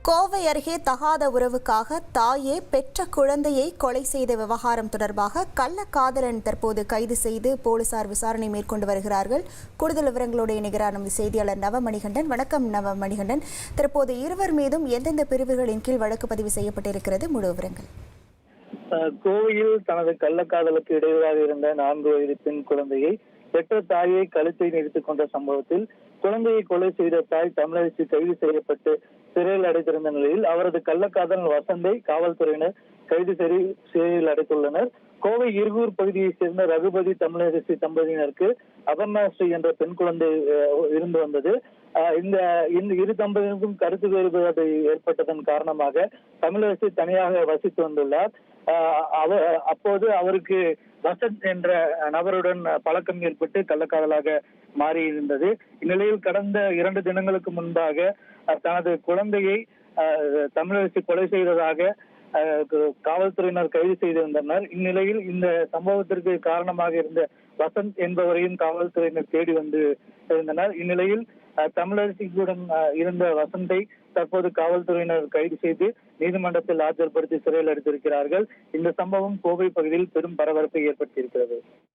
கோவை அருகே தகாத உறவுக்காக தாயே பெற்ற குழந்தையை கொலை செய்த விவகாரம் தொடர்பாக கள்ளக்காதலன் தற்போது கைது செய்து போலீசார் விசாரணை மேற்கொண்டு வருகிறார்கள். கூடுதல் விவரங்களோடு இணைகிறார் நமது செய்தியாளர் நவமணிகண்டன். வணக்கம் நவமணிகண்டன். தற்போது இருவர் மீதும் எந்தெந்த பிரிவுகளின் கீழ் வழக்கு பதிவு செய்யப்பட்டிருக்கிறது? முழு விவரங்கள். கோவையில் தனது கள்ளக்காதலுக்கு இடையூறாக இருந்த 4 வயது பெண் குழந்தையை பெற்ற தாயை கழுத்தை நெரித்துக் கொண்ட சம்பவத்தில் குழந்தையை கொலை செய்த தாய் தமிழரசி கைது செய்யப்பட்டு சிறையில் அடைத்திருந்த நிலையில் அவரது கள்ளக்காதலன் வசந்தை காவல்துறையினர் கைது செய்து சிறையில் அடைத்துள்ளனர். கோவை இருகூர் பகுதியைச் சேர்ந்த ரகுபதி தமிழரசி தம்பதியினருக்கு அபர்ணா ஸ்ரீ என்ற பெண் குழந்தை இருந்து வந்தது. இந்த இரு தம்பதியினருக்கும் கருத்து வேறுபாடு ஏற்பட்டதன் காரணமாக தமிழரசி தனியாக வசித்து வந்துள்ளார். அப்போது அவருக்கு வசந்த் என்ற நபருடன் பழக்கம் ஏற்பட்டு கள்ளக்காதலாக மாறியிருந்தது. இந்நிலையில் கடந்த 2 தினங்களுக்கு முன்பாக தனது குழந்தையை தமிழரசி கொலை செய்ததாக காவல்துறையினர் கைது செய்திருந்தனர். இந்நிலையில் இந்த சம்பவத்திற்கு காரணமாக இருந்த வசந்த் என்பவரையும் காவல்துறையினர் தேடி வந்து இருந்தனர். இந்நிலையில் தமிழரசியுடன் இருந்த வசந்தை தற்போது காவல்துறையினர் கைது செய்து நீதிமன்றத்தில் ஆஜர்படுத்தி சிறையில் அடைத்திருக்கிறார்கள். இந்த சம்பவம் கோவை பகுதியில் பெரும் பரபரப்பை ஏற்படுத்தியிருக்கிறது.